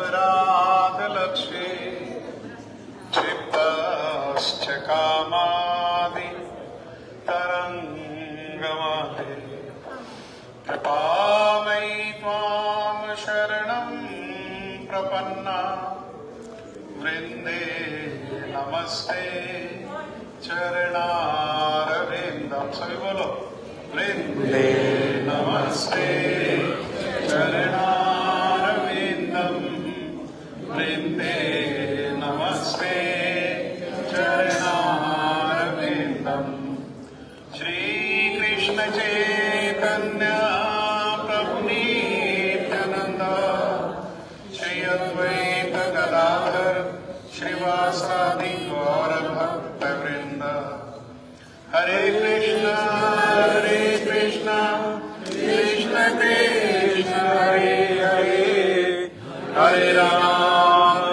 अपराधलक्ष्ये क्षिप्तश्च कामादि तरङ्गमते कृपामयि त्वां शरणं प्रपन्ना वृन्दे नमस्ते चरणारविन्दं। सभी बोलो, वृन्दे नमस्ते चरणारविन्दं, वृन्दे नमस्ते चरणारविन्दं। श्री कृष्ण चैतन्य प्रभु नित्यानंद, श्री अद्वैत गदाधर श्रीवासादि गौर भक्त वृंद। हरे कृष्ण कृष्ण कृष्ण हरे हरे, हरे राम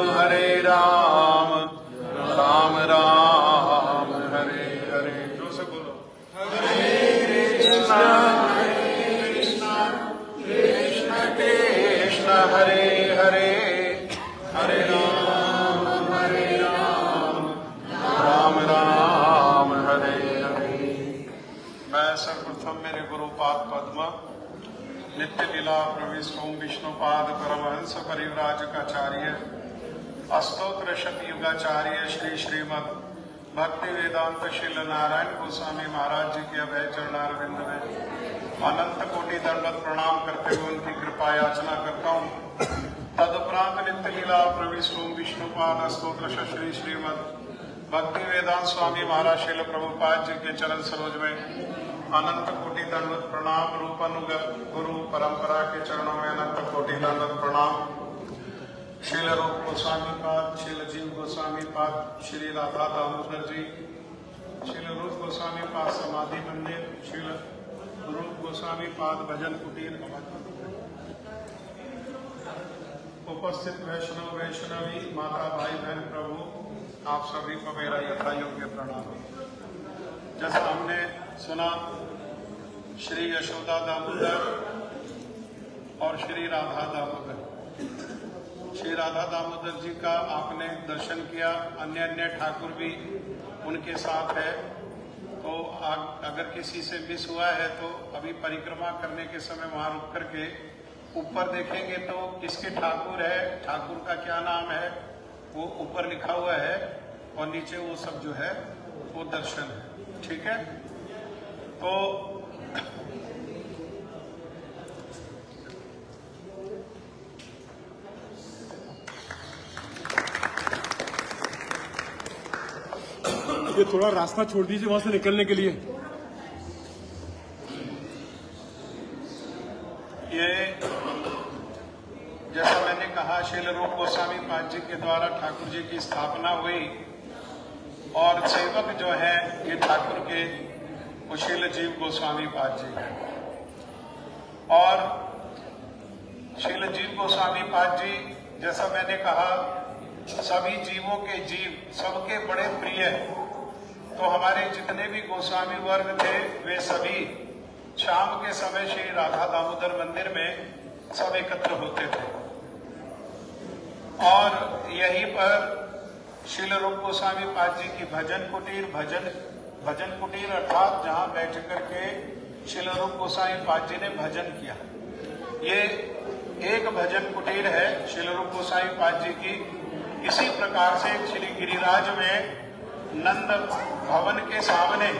राम राम हरे हरे। जो से बोलो, हरे कृष्ण कृष्ण कृष्ण हरे हरे, हरे राम राम राम हरे हरे। मैं सर्वप्रथम मेरे गुरु पाद पद्म नित्य लीला प्रविष्ट ओम विष्णुपाद परमहंस परिव्राजकाचार्य अस्तोत्र शत युगाचार्य श्री श्रीमद भक्ति वेदांत शील नारायण गोस्वामी महाराज जी के अभय चरणारविंद में अनंत कोटि दंडवत प्रणाम करते हुए उनकी कृपा याचना करता हूँ। तदुपरांत नित्य लीला प्रविष्ट ओम विष्णुपाद स्तोत्र श्री श्रीमद भक्ति वेदांत स्वामी महाराज शील प्रभुपाद जी के चरण सरोज में अनंत कोटि दंडवत प्रणाम। रूपानुगत गुरु परंपरा के चरणों में अनंत कोटि दंडवत प्रणाम। शील रूप गोस्वामी पाद, शील जीव गोस्वामी पाद, श्री राधा दामोदर जी, शील रूप गोस्वामी पाद समाधि मंदिर, शील रूप गोस्वामी पाद भजन कुटीर, उपस्थित वैष्णव वैष्णवी माता भाई बहन प्रभु, आप सभी को मेरा यथा योग्य प्रणाम। जैसा हमने सुना, श्री यशोदा दामोदर और श्री राधा दामोदर, श्री राधा दामोदर जी का आपने दर्शन किया, अन्य अन्य ठाकुर भी उनके साथ है। तो अगर किसी से मिस हुआ है तो अभी परिक्रमा करने के समय वहां रुक करके ऊपर देखेंगे तो किसके ठाकुर है, ठाकुर का क्या नाम है, वो ऊपर लिखा हुआ है और नीचे वो सब जो है वो दर्शन है। ठीक है, तो ये थोड़ा रास्ता छोड़ दीजिए वहां से निकलने के लिए। ये जैसा मैंने कहा, शील रूप गोस्वामी पाद जी के द्वारा ठाकुर जी की स्थापना हुई और सेवक जो है ये ठाकुर के वो शील जीव गोस्वामी पाद जी है। और शील जीव गोस्वामी पाद जी, जैसा मैंने कहा, सभी जीवों के जीव, सबके बड़े प्रिय। तो हमारे जितने भी गोस्वामी वर्ग थे वे सभी शाम के समय श्री राधा दामोदर मंदिर में सब एकत्र होते थे और यहीं पर शील रूप गोस्वामी पाद जी की भजन कुटीर, भजन कुटीर अर्थात जहां बैठ करके शील रूप गोस्वामी पाद जी ने भजन किया। ये एक भजन कुटीर है शील रूप गोस्वामी पाद जी की। इसी प्रकार से श्री गिरिराज में नंद भवन के सामने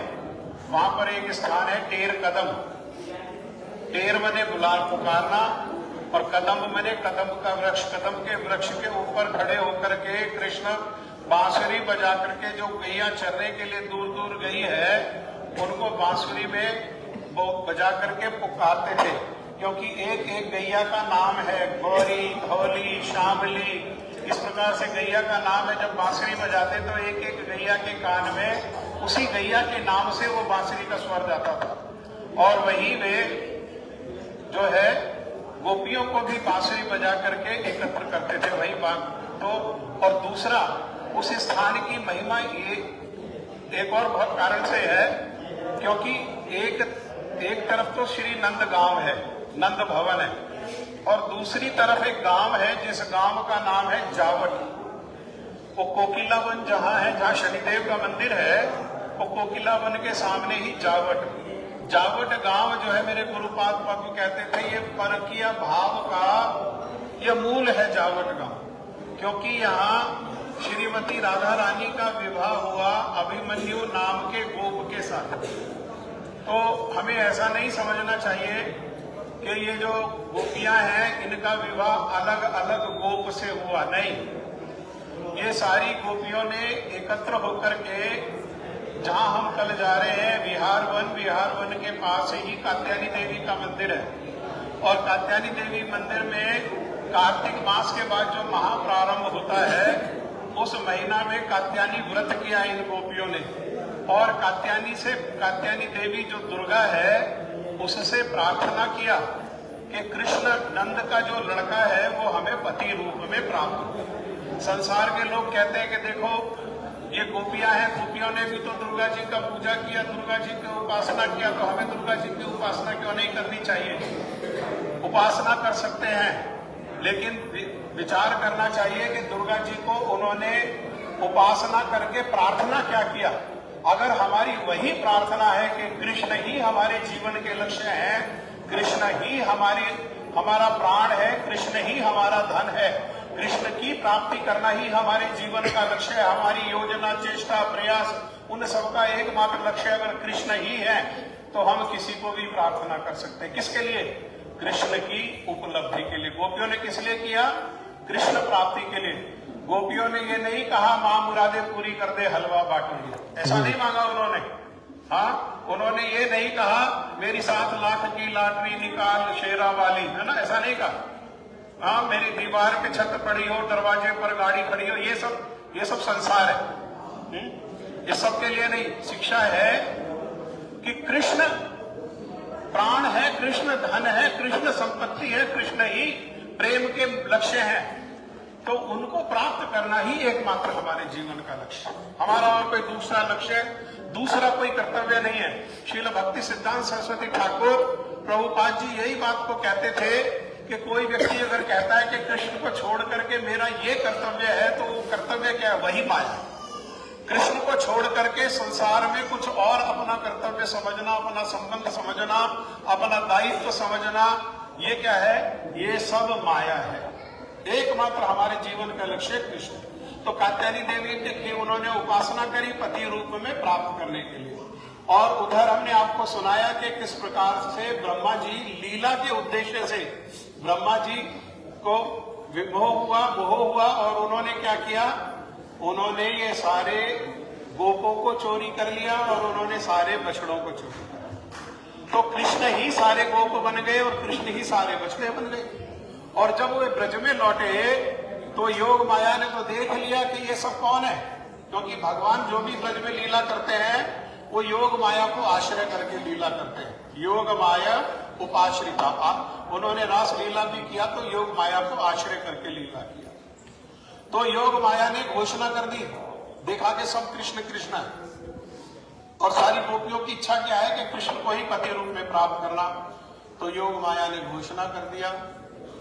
वहां पर एक स्थान है टेर कदम। टेर मने बुला पुकारना और कदम मने कदम का वृक्ष। कदम के वृक्ष के ऊपर खड़े होकर के कृष्ण बांसुरी बजा करके जो गैया चरने के लिए दूर दूर गई है उनको बांसुरी में वो बजा करके पुकारते थे, क्योंकि एक एक गैया का नाम है, गौरी, धौली, श्यामली, इस प्रकार से गैया का नाम है। जब बांसुरी बजाते तो एक एक गैया के कान में उसी गैया के नाम से वो बांसुरी का स्वर जाता था। और वही वे जो है गोपियों को भी बांसुरी बजा करके एकत्र करते थे वही बात। तो और दूसरा, उस स्थान की महिमा ये एक और बहुत कारण से है, क्योंकि एक तरफ तो श्री नंद गांव है, नंद भवन है, दूसरी तरफ एक गांव है जिस गांव का नाम है जावट। वो कोकिला वन जहां है, जहां शनिदेव का मंदिर है, वो कोकिला वन के सामने ही जावट गांव जो है, मेरे गुरुपाद बाबू कहते थे ये परकीय भाव का ये मूल है जावट गांव, क्योंकि यहाँ श्रीमती राधा रानी का विवाह हुआ अभिमन्यु नाम के गोप के साथ। तो हमें ऐसा नहीं समझना चाहिए कि ये जो गोपियां हैं इनका विवाह अलग अलग गोप से हुआ, नहीं। ये सारी गोपियों ने एकत्र होकर के, जहां हम कल जा रहे हैं विहार वन के पास ही कात्यायनी देवी का मंदिर है, और कात्यायनी देवी मंदिर में कार्तिक मास के बाद जो महाप्रारंभ होता है, उस महीना में कात्यायनी व्रत किया इन गोपियों ने, और कात्यायनी देवी जो दुर्गा है उससे प्रार्थना किया कि कृष्ण नंद का जो लड़का है वो हमें पति रूप में प्राप्त हो। संसार के लोग कहते हैं कि देखो ये गोपियां हैं, गोपियों ने भी तो दुर्गा जी का पूजा किया, दुर्गा जी की उपासना किया, तो हमें दुर्गा जी की उपासना क्यों नहीं करनी चाहिए? उपासना कर सकते हैं, लेकिन विचार करना चाहिए कि दुर्गा जी को उन्होंने उपासना करके प्रार्थना क्या किया। अगर हमारी वही प्रार्थना है कि कृष्ण ही हमारे जीवन के लक्ष्य हैं, कृष्ण ही हमारा प्राण है, कृष्ण ही हमारा धन है, कृष्ण की प्राप्ति करना ही हमारे जीवन का लक्ष्य है, हमारी योजना, चेष्टा, प्रयास, उन सबका एकमात्र लक्ष्य अगर कृष्ण ही है, तो हम किसी को भी प्रार्थना कर सकते हैं। किसके लिए? कृष्ण की उपलब्धि के लिए। गोपियों ने किस लिए किया? कृष्ण प्राप्ति के लिए। गोपियों ने ये नहीं कहा मां मुरादे पूरी कर दे हलवा बाटूंगी, ऐसा नहीं मांगा उन्होंने। हाँ, उन्होंने ये नहीं कहा मेरी 7 लाख की लॉटरी निकाल शेरा वाली, है ना, ऐसा नहीं कहा। हाँ, मेरी दीवार पे छत पड़ी हो, दरवाजे पर गाड़ी खड़ी हो, ये सब संसार है। ये सब के लिए नहीं। शिक्षा है कि कृष्ण प्राण है, कृष्ण धन है, कृष्ण संपत्ति है, कृष्ण ही प्रेम के लक्ष्य है, तो उनको प्राप्त करना ही एकमात्र हमारे जीवन का लक्ष्य। हमारा और कोई दूसरा लक्ष्य, दूसरा कोई कर्तव्य नहीं है। श्रील भक्ति सिद्धांत सरस्वती ठाकुर प्रभुपाद जी यही बात को कहते थे कि कोई व्यक्ति अगर कहता है कि कृष्ण को छोड़ करके मेरा ये कर्तव्य है, तो वो कर्तव्य क्या है? वही माया। कृष्ण को छोड़ करके संसार में कुछ और अपना कर्तव्य समझना, अपना संबंध समझना, अपना दायित्व समझना, ये क्या है? ये सब माया है। एकमात्र हमारे जीवन का लक्ष्य कृष्ण। तो कात्यायनी देवी की उन्होंने उपासना करी पति रूप में प्राप्त करने के लिए। और उधर हमने आपको सुनाया कि किस प्रकार से ब्रह्मा जी लीला के उद्देश्य से ब्रह्मा जी को मोह हुआ और उन्होंने क्या किया? उन्होंने ये सारे गोपों को चोरी कर लिया और उन्होंने सारे बछड़ों को चोरी किया। तो कृष्ण ही सारे गोप बन गए और कृष्ण ही सारे बछड़े बन गए। और जब वे ब्रज में लौटे तो योग माया ने तो देख लिया कि ये सब कौन है, क्योंकि भगवान जो भी ब्रज में लीला करते हैं वो योग माया को आश्रय करके लीला करते हैं। योग माया उपाश्रिता। उन्होंने रास लीला भी किया तो योग माया को आश्रय करके लीला किया। तो योग माया ने घोषणा कर दी, देखा कि सब कृष्ण कृष्ण है, और सारी गोपियों की इच्छा क्या है कि कृष्ण को ही पति रूप में प्राप्त करना। तो योग माया ने घोषणा कर दिया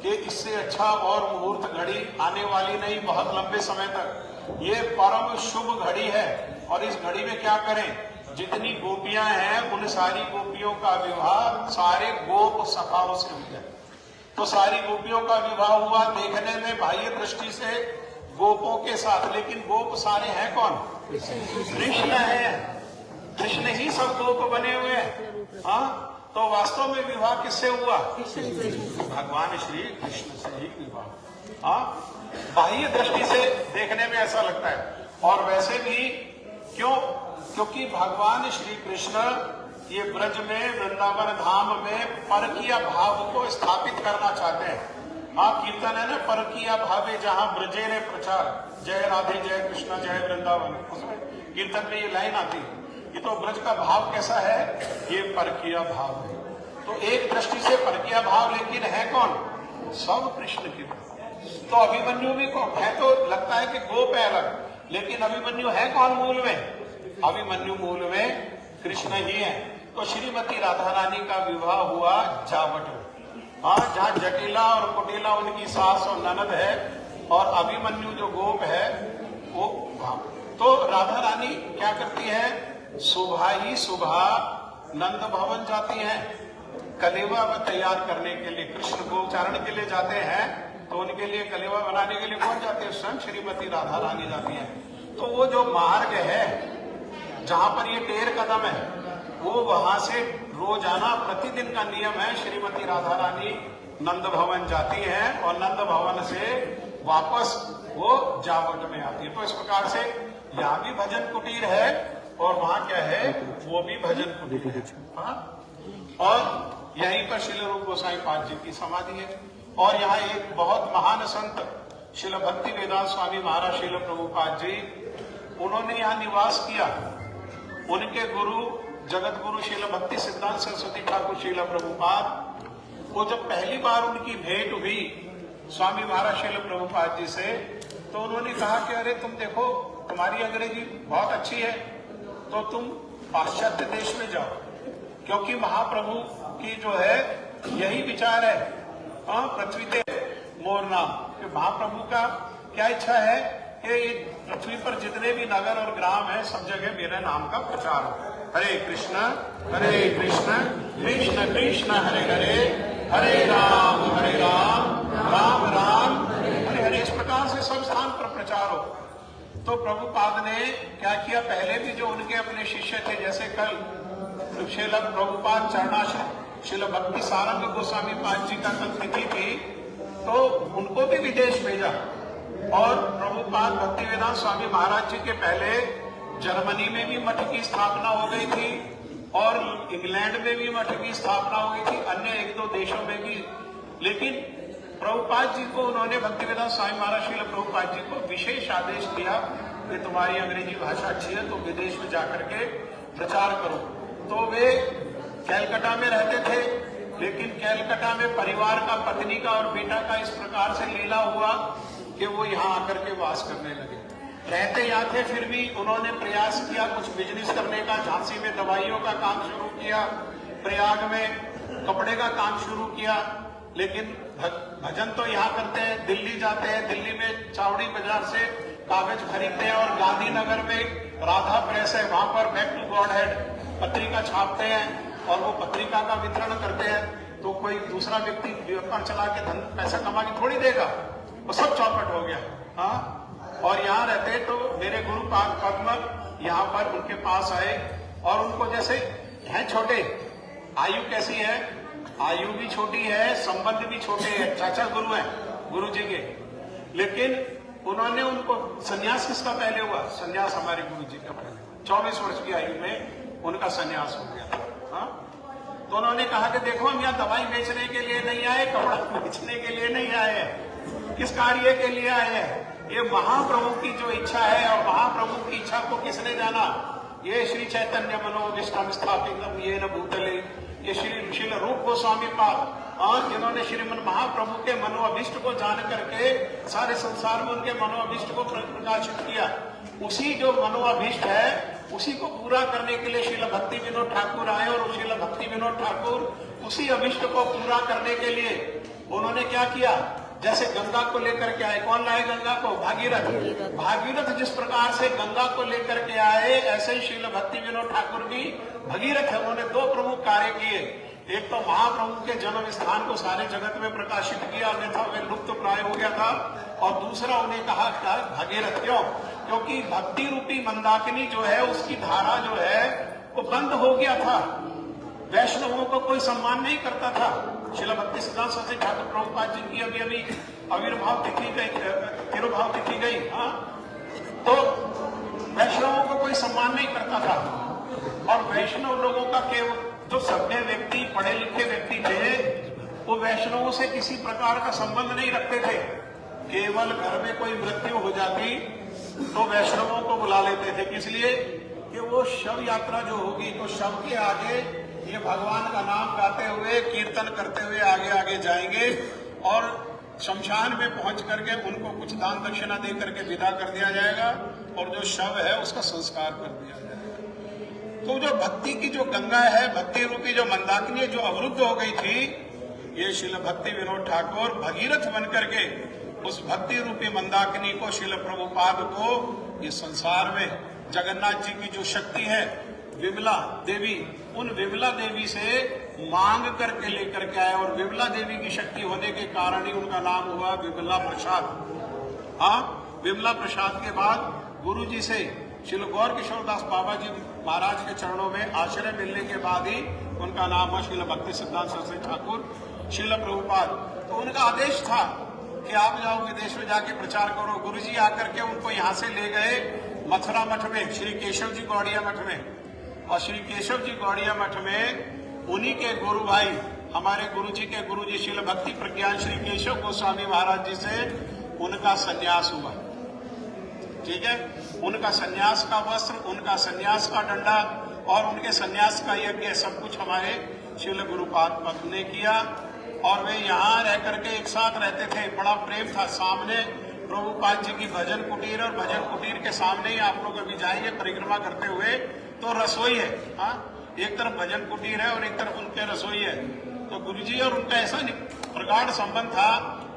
कि इससे अच्छा और मुहूर्त घड़ी आने वाली नहीं, बहुत लंबे समय तक। ये परम शुभ घड़ी है और इस घड़ी में क्या करें? जितनी गोपियां हैं उन सारी गोपियों का विवाह सारे गोप सखाओं से हुआ। तो सारी गोपियों का विवाह हुआ, देखने में बाह्य दृष्टि से गोपों के साथ, लेकिन गोप सारे हैं कौन? कृष्ण है। कृष्ण ही सब गोप बने हुए हैं। हाँ, तो वास्तव में विवाह किससे हुआ? भगवान श्री कृष्ण से ही विवाह। हाँ, बाह्य दृष्टि से देखने में ऐसा लगता है, और वैसे भी क्यों? क्योंकि भगवान श्री कृष्ण ये ब्रज में, वृंदावन धाम में परकीय भाव को स्थापित करना चाहते हैं। हाँ, कीर्तन है ना, परकीय भावे जहां ब्रजे ने प्रचार, जय राधे जय कृष्ण जय वृंदावन, उसमें कीर्तन में ये लाइन आती है। ये तो ब्रज का भाव कैसा है? ये परकीय भाव है। तो एक दृष्टि से परकीय भाव, लेकिन है कौन? सब कृष्ण की। तो अभिमन्यु भी कौन है? तो लगता है कि गोप है अलग, लेकिन अभिमन्यु है कौन मूल में? अभिमन्यु मूल में कृष्ण ही है। तो श्रीमती राधा रानी का विवाह हुआ जावट में। जहाँ जटिला और कुटिला उनकी सास और ननद है और अभिमन्यु जो गोप है वो वहां। तो राधा रानी क्या करती है, सुबह ही सुबह नंद भवन जाती हैं, कलेवा तैयार करने के लिए, कृष्ण गोचारण के लिए जाते हैं, तो उनके लिए कलेवा बनाने के लिए कौन जाते हैं, स्वयं श्रीमती राधा रानी जाती है। तो वो जो मार्ग है जहां पर ये 13 कदम है, वो वहां से रोजाना प्रतिदिन का नियम है, श्रीमती राधा रानी नंद भवन जाती हैं और नंद भवन से वापस वो जावट में आती है। तो इस प्रकार से यहाँ भी भजन कुटीर है और वहां क्या है, वो भी भजन कुटीर है। हाँ? और यहीं पर श्रील रूप गोसाई पाद जी की समाधि है। और यहाँ एक बहुत महान संत श्रील भक्ति वेदांत स्वामी महाराज श्रील प्रभुपाद जी, उन्होंने यहाँ निवास किया। उनके गुरु जगत गुरु श्रील भक्ति सिद्धांत सरस्वती ठाकुर श्रील प्रभुपाद को जब पहली बार उनकी भेंट हुई स्वामी महाराज श्रील प्रभुपाद जी से, तो उन्होंने कहा कि अरे तुम देखो, तुम्हारी अंग्रेजी बहुत अच्छी है, तो तुम पाश्चात्य देश में जाओ, क्योंकि महाप्रभु की जो है यही विचार है, पृथ्वी ते मोर नाम, कि महाप्रभु का क्या इच्छा है कि पृथ्वी पर जितने भी नगर और ग्राम है सब जगह मेरे नाम का प्रचार हो। हरे कृष्ण कृष्ण कृष्ण हरे हरे, हरे राम राम राम हरे हरे, इस प्रकार से सब स्थान पर प्रचार हो। तो प्रभुपाद ने क्या किया, पहले भी जो उनके अपने शिष्य थे, जैसे कल श्रील प्रभुपाद चरणाश्रम श्रील भक्ति सारंग गोस्वामी पाद जी का कल तिथि थी, तो उनको भी विदेश भेजा। और प्रभुपाद भक्ति वेदांत स्वामी महाराज जी के पहले जर्मनी में भी मठ की स्थापना हो गई थी और इंग्लैंड में भी मठ की स्थापना हो गई थी, अन्य 1-2 देशों में भी। लेकिन प्रभुपाद जी को उन्होंने, भक्ति वेदांत स्वामी महाराज श्रील प्रभुपाद जी को विशेष आदेश दिया कि तुम्हारी अंग्रेजी भाषा अच्छी है तो विदेश में जाकर के प्रचार करो। तो वे कैलकाटा में रहते थे, लेकिन कैलकाटा में परिवार का, पत्नी का और बेटा का इस प्रकार से लीला हुआ कि वो यहाँ आकर के वास करने लगे। रहते यहाँ थे, फिर भी उन्होंने प्रयास किया कुछ बिजनेस करने का। झांसी में दवाइयों का काम शुरू किया, प्रयाग में कपड़े का काम शुरू किया, लेकिन भजन तो यहाँ करते हैं। दिल्ली जाते हैं, दिल्ली में चावड़ी बाजार से कागज खरीदते हैं और गांधीनगर में राधा प्रेस है, वहां पर बैक टू गॉड हेड पत्रिका छापते हैं और वो पत्रिका का वितरण करते हैं। तो कोई दूसरा व्यक्ति व्यापार चला के धन पैसा कमा के थोड़ी देगा, वो सब चौपट हो गया। हाँ, और यहाँ रहते तो मेरे गुरु पाद पद्म यहाँ पर उनके पास आए और उनको, जैसे हैं छोटे, आयु कैसी है, आयु भी छोटी है, संबंध भी छोटे हैं, चाचा गुरु हैं गुरु जी के, लेकिन उन्होंने उनको, संन्यास किसका पहले हुआ, संन्यास हमारे गुरु जी का पहले, 24 वर्ष की आयु में उनका संन्यास हो गया। हाँ? तो उन्होंने कहा कि देखो, हम यहाँ दवाई बेचने के लिए नहीं आए, कपड़ा बेचने के लिए नहीं आए हैं, किस कार्य के लिए आए हैं, ये महाप्रभु की जो इच्छा है, और महाप्रभु की इच्छा को किसने जाना, ये श्री चैतन्य मनोविष्टम स्थापितम येन भूतले, ये श्री रूप गोस्वामी पाद, और जिन्होंने श्रीमन महाप्रभु के मनोअभिष्ट को जान करके सारे संसार में उनके मनोअभिष्ट को प्रकाशित किया। उसी जो मनोअभिष्ट है उसी को पूरा करने के लिए श्रील भक्ति विनोद ठाकुर आए, और श्रील भक्ति विनोद ठाकुर उसी अभिष्ट को पूरा करने के लिए उन्होंने क्या किया, जैसे गंगा को लेकर के आए, कौन लाए गंगा को, भागीरथ। भागीरथ जिस प्रकार से गंगा को लेकर के आए, ऐसे ही श्रील भक्ति विनोद ठाकुर भी भगीरथ है। उन्होंने 2 प्रमुख कार्य किए, एक तो महाप्रभु के जन्म स्थान को सारे जगत में प्रकाशित किया, अन्यथा वे लुप्त प्राय हो गया था, और दूसरा उन्हें कहा था भगीरथ। क्यों? क्योंकि भक्ति रूपी मंदाकिनी जो है, उसकी धारा जो है वो बंद हो गया था, वैष्णवों को कोई सम्मान नहीं करता था। श्रील भक्ति सिद्धांत सरस्वती ठाकुर प्रभुपाद जी की अभी आविर्भाव तिथि गई, तिरुभाव तिथि गई। हाँ, तो वैष्णवों को कोई सम्मान नहीं करता था, और वैष्णव लोगों का केवल जो सभ्य व्यक्ति, पढ़े लिखे व्यक्ति थे, वो वैष्णवों से किसी प्रकार का संबंध नहीं रखते थे। केवल घर में कोई मृत्यु हो जाती तो वैष्णवों को बुला लेते थे, इसलिए कि वो शव यात्रा जो होगी तो शव के आगे ये भगवान का नाम गाते हुए, कीर्तन करते हुए आगे आगे जाएंगे, और शमशान में पहुंच करके उनको कुछ दान दक्षिणा दे करके विदा कर दिया जाएगा, और जो शव है उसका संस्कार कर दिया जाएगा। तो जो भक्ति की जो गंगा है, भक्ति रूपी जो मंदाकिनी जो अवरुद्ध हो गई थी, ये श्रील भक्ति विनोद ठाकुर भगीरथ बनकर के उस भक्ति रूपी मंदाकिनी को, श्रील प्रभुपाद को इस संसार में जगन्नाथ जी की जो शक्ति है विमला देवी, उन विमला देवी से मांग करके लेकर के आए और विमला देवी की शक्ति होने के कारण ही उनका नाम हुआ विमला प्रसाद। हाँ, विमला प्रसाद के बाद गुरु जी से श्री गौर किशोरदास बाबा जी महाराज के चरणों में आश्रय मिलने के बाद ही उनका नाम हुआ श्रील भक्ति सिद्धांत सरस्वती ठाकुर श्रील प्रभुपाद। तो उनका आदेश था कि आप जाओ विदेश में जाके प्रचार करो। गुरु जी आकर के उनको यहाँ से ले गए मथुरा मठ में, श्री केशव जी गौड़िया मठ में। और श्री केशव जी गौड़िया मठ में उन्हीं के गुरु भाई, हमारे गुरु जी श्रील भक्ति प्रज्ञान श्री केशव गोस्वामी महाराज जी से उनका संन्यास हुआ। ठीक है, उनका संन्यास का वस्त्र, उनका संन्यास का डंडा और उनके संन्यास का यज्ञ सब कुछ हमारे श्रील गुरुपाद पद ने किया। और वे यहाँ रह करके एक साथ रहते थे, बड़ा प्रेम था। सामने प्रभुपाद जी की भजन कुटीर, और भजन कुटीर के सामने ही आप लोग अभी जाएंगे परिक्रमा करते हुए तो रसोई है। हाँ, एक तरफ भजन कुटीर है और एक तरफ उनके रसोई है। तो गुरुजी और उनका ऐसा प्रगाढ़ संबंध था,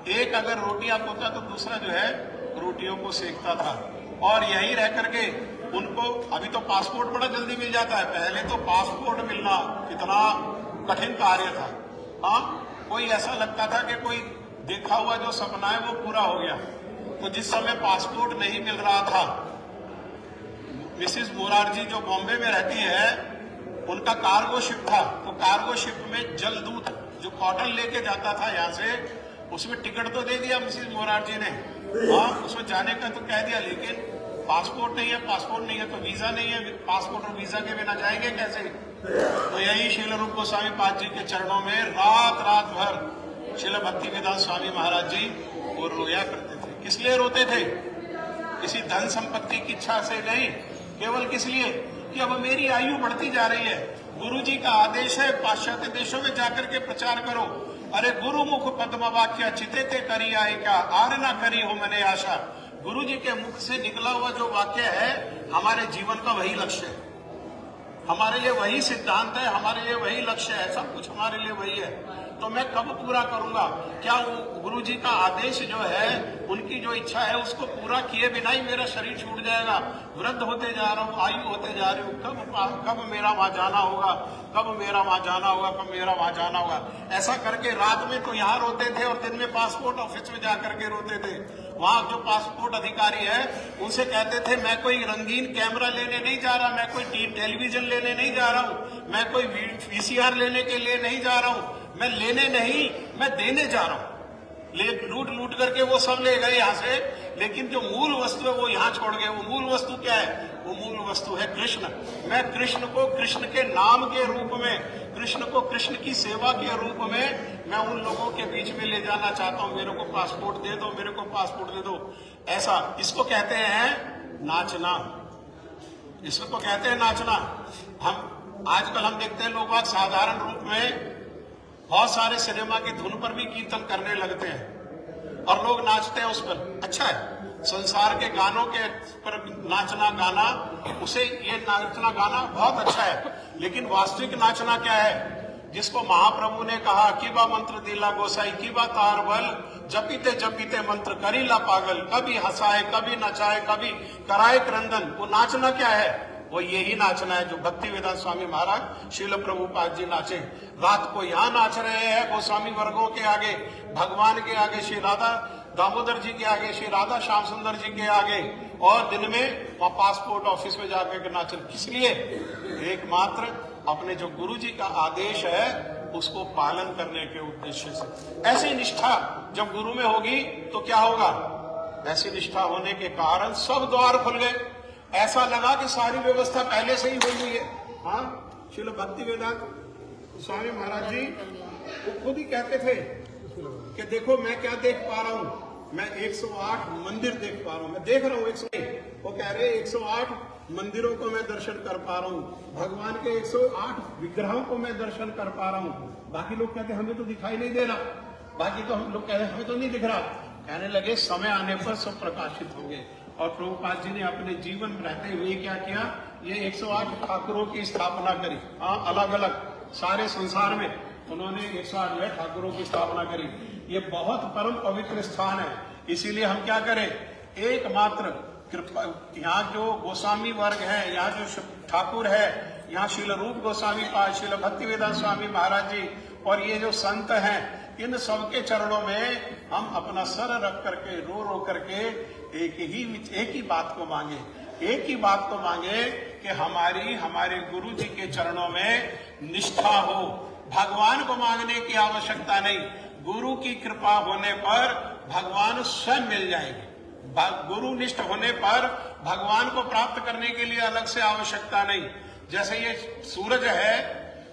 एक अगर रोटियां पोता तो दूसरा जो है रोटियों को सेकता था। और यहीं रह करके उनको, अभी तो पासपोर्ट बड़ा जल्दी मिल जाता है, पहले तो पासपोर्ट मिलना कितना कठिन कार्य था। हाँ, कोई ऐसा लगता था कि कोई देखा हुआ जो सपना है वो पूरा हो गया। तो जिस समय पासपोर्ट नहीं मिल रहा था, मिसिस मोरारजी जो बॉम्बे में रहती है, उनका कार्गो शिप था। तो कार्गो शिप में जलदूत जो कॉटन लेके जाता था यहाँ से, उसमें टिकट तो दे दिया मिसिस मोरारजी ने, हाँ, उसमें जाने का तो कह दिया, लेकिन पासपोर्ट नहीं है, पासपोर्ट नहीं है तो वीजा नहीं है, पासपोर्ट और वीजा के बिना जाएंगे कैसे। तो यही श्रील रूप गोस्वामी पाद जी के चरणों में रात भर श्रील भक्ति वेदांत स्वामी महाराज जी वो रोया करते थे। किस लिए रोते थे? किसी धन संपत्ति की इच्छा से नहीं, केवल किस लिए कि अब मेरी आयु बढ़ती जा रही है, गुरु जी का आदेश है पाश्चात्य देशों में जाकर के प्रचार करो। अरे गुरुमुख पद्म वाक्य चिते ते करी आए क्या, आर ना करी हो मैंने आशा। गुरु जी के मुख से निकला हुआ जो वाक्य है हमारे जीवन का वही लक्ष्य है, हमारे लिए वही सिद्धांत है, हमारे लिए वही लक्ष्य है, सब कुछ हमारे लिए वही है। तो मैं कब पूरा करूंगा? क्या वो गुरु जी का आदेश जो है, उनकी जो इच्छा है उसको पूरा किए बिना ही मेरा शरीर छूट जाएगा? वृद्ध होते जा रहा हूँ, आयु होते जा रही हूँ, कब मेरा वहां जाना होगा, कब मेरा वहां जाना होगा, कब मेरा वहां जाना होगा। ऐसा करके रात में तो यहाँ रोते थे और दिन में पासपोर्ट ऑफिस में जाकर के रोते थे। वहां जो पासपोर्ट अधिकारी है उनसे कहते थे मैं कोई रंगीन कैमरा लेने नहीं जा रहा, मैं कोई टेलीविजन लेने नहीं जा रहा हूँ, मैं कोई वीसीआर लेने के लिए नहीं जा रहा हूँ, मैं लेने नहीं, मैं देने जा रहा हूँ। लूट करके वो सब ले गए यहाँ से, लेकिन जो मूल वस्तु है वो यहाँ छोड़ गए। वो मूल वस्तु क्या है? वो मूल वस्तु है कृष्ण। मैं कृष्ण को कृष्ण के नाम के रूप में, कृष्ण को कृष्ण की सेवा के रूप में मैं उन लोगों के बीच में ले जाना चाहता हूँ। मेरे को पासपोर्ट दे दो, मेरे को पासपोर्ट दे दो। ऐसा, इसको कहते हैं नाचना, इसको कहते हैं नाचना। हम आजकल हम देखते हैं लोग साधारण रूप में बहुत सारे सिनेमा की धुन पर भी कीर्तन करने लगते हैं और लोग नाचते हैं उस पर। अच्छा है, संसार के गानों के पर नाचना गाना, उसे ये नाचना गाना बहुत अच्छा है, लेकिन वास्तविक नाचना क्या है? जिसको महाप्रभु ने कहा कि बा मंत्र दिला गोसाई की बा तार बल, जपीते जपीते मंत्र करीला पागल, कभी हंसाए कभी नचाए कभी कराए क्रंदन। वो नाचना क्या है? वो यही नाचना है जो भक्ति वेदांत स्वामी महाराज श्रील प्रभुपाद जी नाचे। रात को यहाँ नाच रहे हैं गोस्वामी वर्गों के आगे, भगवान के आगे, श्री राधा दामोदर जी के आगे, श्री राधा श्याम सुंदर जी के आगे, और दिन में वहाँ पासपोर्ट ऑफिस में जाकर के नाचे। किस लिए? एकमात्र अपने जो गुरु जी का आदेश है उसको पालन करने के उद्देश्य से। ऐसी निष्ठा जब गुरु में होगी तो क्या होगा? ऐसी निष्ठा होने के कारण सब द्वार खुल गए। ऐसा लगा कि सारी व्यवस्था पहले से ही हुई है। हाँ, श्रील भक्ति वेदांत स्वामी महाराज जी वो खुद ही कहते थे कि देखो मैं क्या देख पा रहा हूँ, मैं 108 मंदिर देख पा रहा हूँ, मैं देख रहा हूँ 108। वो कह रहे 108 मंदिरों को मैं दर्शन कर पा रहा हूँ, भगवान के 108 विग्रहों को मैं दर्शन कर पा रहा हूँ। बाकी लोग कहते हमें तो दिखाई नहीं दे रहा, बाकी तो हम लोग कह रहे हमें तो नहीं दिख रहा। कहने लगे समय आने पर सब प्रकाशित होंगे। और प्रभुपाद जी ने अपने जीवन में रहते हुए क्या किया? ये 108 ठाकुरों की स्थापना करी। हाँ, अलग अलग सारे संसार में उन्होंने 108 ठाकुरों की स्थापना करी। ये बहुत परम पवित्र स्थान है, इसीलिए हम क्या करें, एकमात्र कृपा, यहाँ जो गोस्वामी वर्ग है, यहाँ जो ठाकुर है, यहाँ श्रील रूप गोस्वामी पाद, श्रील भक्तिवेदांत स्वामी महाराज जी और ये जो संत हैं, इन सबके चरणों में हम अपना सर रख करके रो रो करके एक ही बात को मांगे, एक ही बात को मांगे कि हमारे गुरु जी के चरणों में निष्ठा हो। भगवान को मांगने की आवश्यकता नहीं, गुरु की कृपा होने पर भगवान स्वयं मिल जाएंगे। गुरु निष्ठ होने पर भगवान को प्राप्त करने के लिए अलग से आवश्यकता नहीं। जैसे ये सूरज है,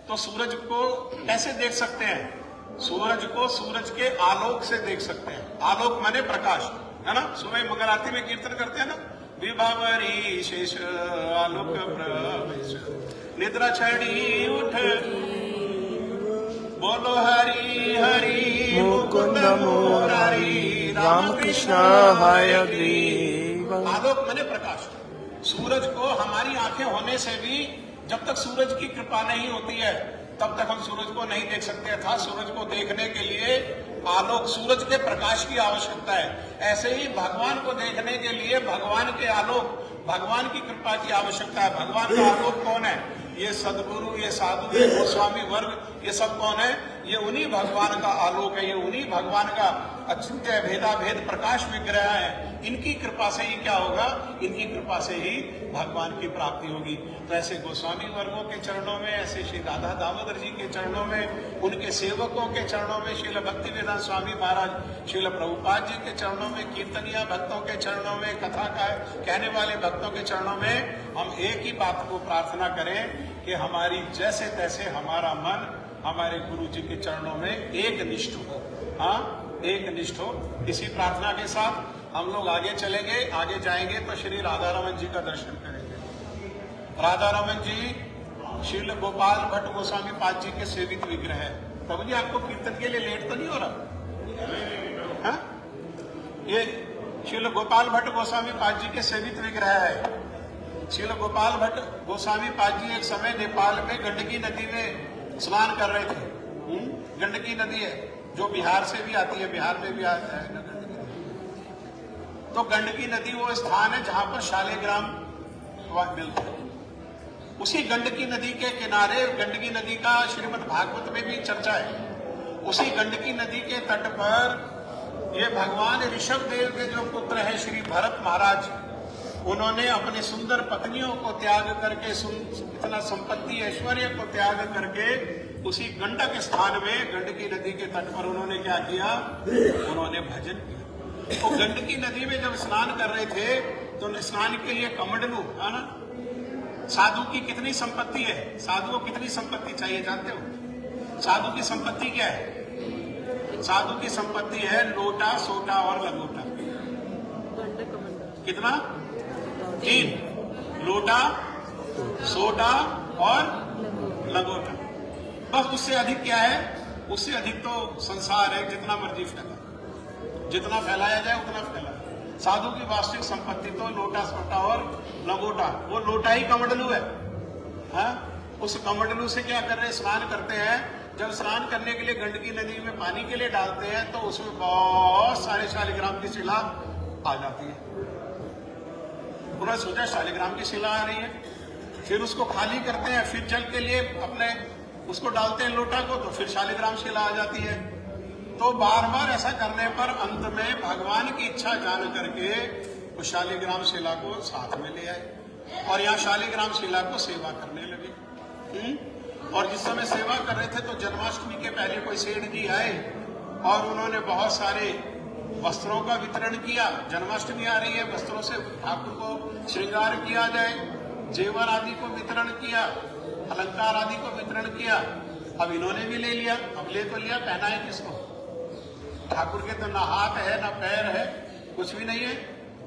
तो सूरज को कैसे देख सकते हैं? सूरज को सूरज के आलोक से देख सकते हैं। आलोक माने प्रकाश, है ना। सुबह मंगल आरती में कीर्तन करते हैं ना, विभावरी शेष आलोक प्रवेश, निद्रा छड़ी उठ, बोलो हरि हरि मुकुंद मुरारी, राम कृष्ण हरे ग्रीव। आलोक माने प्रकाश। सूरज को हमारी आंखें होने से भी, जब तक सूरज की कृपा नहीं होती है तब तक हम सूरज को नहीं देख सकते था। सूरज को देखने के लिए आलोक, सूरज के प्रकाश की आवश्यकता है। ऐसे ही भगवान को देखने के लिए भगवान के आलोक, भगवान की कृपा की आवश्यकता है। भगवान का आलोक कौन है? ये सदगुरु, ये साधु, ये गोस्वामी वर्ग, ये सब कौन है? ये उन्हीं भगवान का आलोक है, ये उन्हीं भगवान का अचिंत्य भेदा भेद प्रकाश विग्रह है। इनकी कृपा से ही क्या होगा? इनकी कृपा से ही भगवान की प्राप्ति होगी। तो ऐसे गोस्वामी वर्गों के चरणों में, ऐसे श्री राधा दामोदर जी के चरणों में, उनके सेवकों के चरणों में, श्रील भक्तिवेदांत स्वामी महाराज, श्रील प्रभुपाद जी के चरणों में, कीर्तनिया भक्तों के चरणों में, कथा का कहने वाले भक्तों के चरणों में हम एक ही बात को प्रार्थना करें कि हमारी जैसे तैसे हमारा मन हमारे गुरु जी के चरणों में एक निष्ठ हो। हाँ, एक निष्ठ हो। इसी प्रार्थना के साथ हम लोग आगे चलेंगे। आगे जाएंगे तो श्री राधा रमन जी का दर्शन करेंगे। राधा रमन जी श्रील गोपाल भट्ट गोस्वामी पाद जी के सेवित विग्रह है। प्रभु जी, आपको कीर्तन के लिए लेट तो नहीं हो रहा? हाँ? ये श्रील गोपाल भट्ट गोस्वामी पाद जी के सेवित विग्रह है। श्रील गोपाल भट्ट गोस्वामी पाद जी एक समय नेपाल में गंडकी नदी में स्नान कर रहे थे। गंडकी नदी है जो बिहार से भी आती है, बिहार में भी आता है ना गंडकी नदी। तो गंडकी नदी वो स्थान है जहां पर शालिग्राम मिलता है। उसी गंडकी नदी के किनारे, गंडकी नदी का श्रीमद् भागवत में भी चर्चा है। उसी गंडकी नदी के तट पर ये भगवान ऋषभ देव के जो पुत्र है श्री भरत महाराज, उन्होंने अपने सुंदर पत्नियों को त्याग करके, इतना संपत्ति ऐश्वर्य को त्याग करके उसी गंडक स्थान में, गंडकी नदी के तट पर उन्होंने क्या किया? उन्होंने भजन किया। तो गंडकी नदी में जब स्नान कर रहे थे तो स्नान के लिए कमंडलू, है ना। साधु की कितनी संपत्ति है? साधु को कितनी संपत्ति चाहिए जानते हो? साधु की संपत्ति क्या है? साधु की संपत्ति है लोटा, सोटा और लंगोटा। कितना? 3। लोटा, सोटा और लंगोटा। बस उससे अधिक क्या है? उससे अधिक तो संसार है, जितना मर्जी फैला, जितना फैलाया जाए उतना फैला। साधु की वास्तविक संपत्ति तो लोटा, सोटा और लंगोटा। वो लोटा ही कमंडलू है। हाँ? उस कमंडलू से क्या कर रहे हैं? स्नान करते हैं। जब स्नान करने के लिए गंडकी नदी में पानी के लिए डालते हैं तो उसमें बहुत सारे शालिग्राम की शिला आ जाती है। पूरा सोचा शालिग्राम की शिला आ रही है, फिर उसको खाली करते हैं, फिर जल के लिए अपने उसको डालते हैं लोटा को, तो फिर शालिग्राम शिला आ जाती है। तो बार बार ऐसा करने पर अंत में भगवान की इच्छा जान करके वो शालिग्राम शिला को साथ में ले आए और यहाँ शालिग्राम शिला को सेवा करने लगे। और जिस समय सेवा कर रहे थे तो जन्माष्टमी के पहले कोई सेठ जी आए और उन्होंने बहुत सारे वस्त्रों का वितरण किया। जन्माष्टमी आ रही है, वस्त्रों से ठाकुर को श्रृंगार किया जाए, जेवर आदि को वितरण किया, अलंकार आदि को वितरण किया। अब इन्होंने भी ले लिया। अब ले तो लिया, पहना है किसको? ठाकुर के तो ना हाथ है ना पैर है, कुछ भी नहीं है।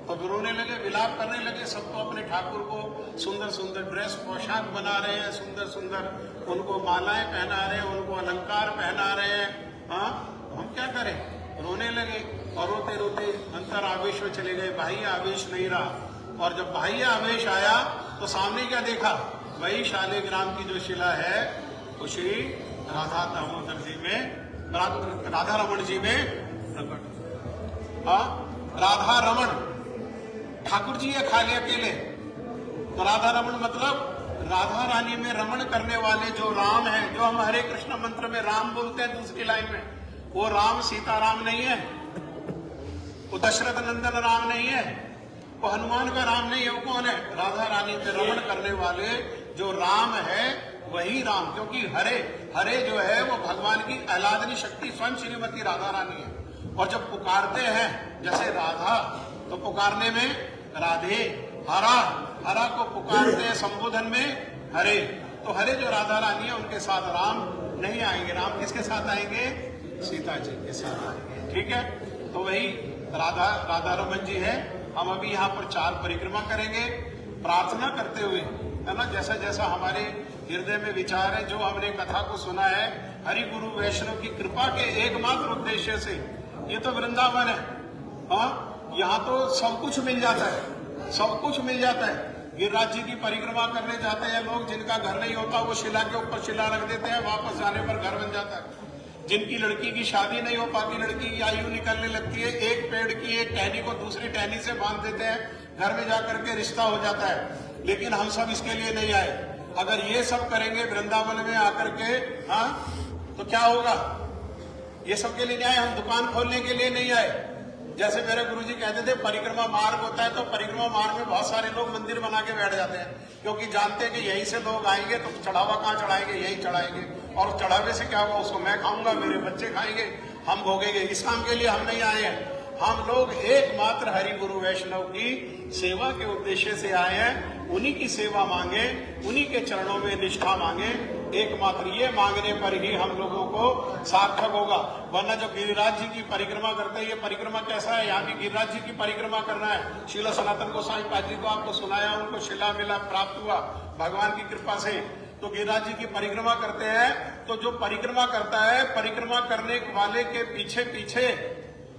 तो रोने लगे, विलाप करने लगे। सबको अपने ठाकुर को सुंदर सुंदर ड्रेस, पोशाक बना रहे हैं, सुंदर सुंदर उनको मालाएं पहना रहे हैं, उनको अलंकार पहना रहे हैं। हाँ, हम क्या करें? रोने लगे और रोते रोते अंतर आवेश में चले गए। बाह्य आवेश नहीं रहा। और जब बाह्य आवेश आया तो सामने क्या देखा? वही शालिग्राम की जो शिला है वो श्री राधा दामोदर जी में, राधा रमन जी में प्रकट। हाँ, राधा रमन ठाकुर जी है खाली अकेले, तो राधा रमन मतलब राधा रानी में रमण करने वाले जो राम है, जो हम हरे कृष्ण मंत्र में राम बोलते हैं दूसरी लाइन में, वो राम सीता राम नहीं है, वो दशरथ नंदन राम नहीं है, वो हनुमान का राम नहीं है। वो कौन है? राधा रानी में रमण करने वाले जो राम है वही राम, क्योंकि हरे हरे जो है वो भगवान की आह्लादनी शक्ति स्वयं श्रीमती राधा रानी है। और जब पुकारते हैं जैसे राधा, तो पुकारने में राधे, हरा हरा को पुकारते हैं संबोधन में हरे, तो हरे जो राधा रानी है उनके साथ राम नहीं आएंगे। राम किसके साथ आएंगे? सीता जी के साथ आएंगे। ठीक है, तो वही राधा रमन जी है। हम अभी यहाँ पर 4 परिक्रमा करेंगे प्रार्थना करते हुए, है ना, जैसा जैसा हमारे हृदय में विचार है, जो हमने कथा को सुना है हरि गुरु वैष्णव की कृपा के एकमात्र उद्देश्य से। ये तो वृंदावन है, हाँ, यहाँ तो सब कुछ मिल जाता है, सब कुछ मिल जाता है। गिरिराज जी की परिक्रमा करने जाते हैं लोग, जिनका घर नहीं होता वो शिला के ऊपर शिला रख देते हैं, वापस जाने पर घर बन जाता है। जिनकी लड़की की शादी नहीं हो पाती, लड़की की आयु निकलने लगती है, एक पेड़ की एक टहनी को दूसरी टहनी से बांध देते हैं, घर में जाकर के रिश्ता हो जाता है। लेकिन हम सब इसके लिए नहीं आए। अगर ये सब करेंगे वृंदावन में आकर के, हाँ, तो क्या होगा? ये सब के लिए नहीं आए, हम दुकान खोलने के लिए नहीं आए। जैसे मेरे गुरुजी कहते थे परिक्रमा मार्ग होता है, तो परिक्रमा मार्ग में बहुत सारे लोग मंदिर बना के बैठ जाते हैं, क्योंकि जानते हैं कि यहीं से लोग आएंगे तो चढ़ावा कहाँ चढ़ाएंगे, यही चढ़ाएंगे, और चढ़ावे से क्या होगा? उसको मैं खाऊंगा, मेरे बच्चे खाएंगे, हम भोगेंगे। इस काम के लिए हम नहीं आए हैं। हम लोग एकमात्र हरि गुरु वैष्णव की सेवा के उद्देश्य से आए हैं। उन्हीं की सेवा मांगे, उन्हीं के चरणों में निष्ठा मांगे, एकमात्र ये मांगने पर ही हम लोगों को सार्थक होगा। वरना जो गिरिराज जी की परिक्रमा करते हैं, ये परिक्रमा कैसा है? यहाँ भी गिरिराज जी की परिक्रमा करना है। श्रील सनातन गोसाई पाद जी को आपको सुनाया, उनको शिला मिला प्राप्त हुआ भगवान की कृपा से। तो गिरिराज जी की परिक्रमा करते हैं, तो जो परिक्रमा करता है, परिक्रमा करने वाले के पीछे पीछे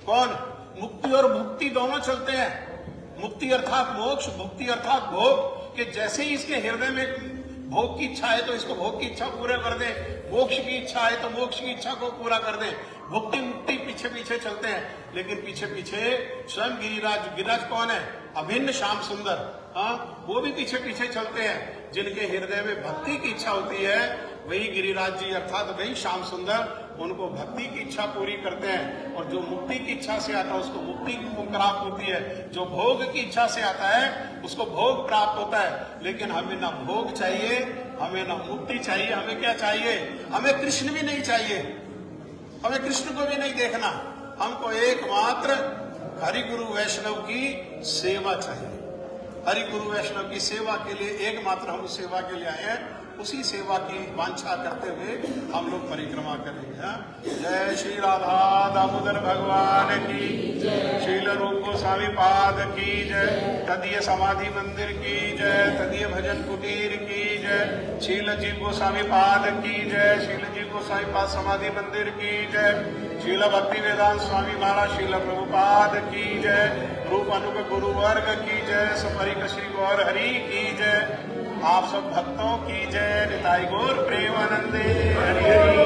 कौन? मुक्ति और भुक्ति दोनों चलते हैं। मुक्ति अर्थात मोक्ष, भुक्ति अर्थात भोग, कि जैसे ही इसके हृदय में भोग की इच्छा है तो इसको भोग की इच्छा पूरा कर दे, मोक्ष की इच्छा है तो मोक्ष की इच्छा को पूरा कर दे। भुक्ति मुक्ति पीछे पीछे चलते हैं, लेकिन पीछे पीछे स्वयं गिरिराज कौन है? अभिन्न श्याम सुंदर, हाँ, वो भी पीछे पीछे चलते हैं। जिनके हृदय में भक्ति की इच्छा होती है वही गिरिराज जी अर्थात वही श्याम सुंदर उनको भक्ति की इच्छा पूरी करते हैं। और जो मुक्ति की इच्छा से आता है उसको मुक्ति प्राप्त होती है, जो भोग की इच्छा से आता है उसको भोग प्राप्त होता है। लेकिन हमें ना भोग चाहिए, हमें ना मुक्ति चाहिए, हमें क्या चाहिए? हमें कृष्ण भी नहीं चाहिए, हमें कृष्ण को भी नहीं देखना, हमको एकमात्र हरि गुरु वैष्णव की सेवा चाहिए। हरि गुरु वैष्णव की सेवा के लिए एकमात्र हम उस सेवा के लिए आए हैं, उसी सेवा की वांछा करते हुए हम लोग परिक्रमा करेंगे। हाँ? जय श्री राधा दामोदर भगवान की, श्रील रूप गोस्वामी पाद की जय, तदीय समाधि मंदिर की जय, तदीय भजन कुटीर की जय, श्रील जीव गोस्वामी पाद की जय, श्रील जीव गोस्वामी पाद समाधि मंदिर की जय, श्रील भक्ति वेदांत स्वामी महाराज श्रील प्रभुपाद की जय, रूप अनुग गुरु वर्ग की जय, सपरिक श्री गौर हरि की जय, आप सब भक्तों की जय। निताई गौर प्रेमानंदे हरि हरि।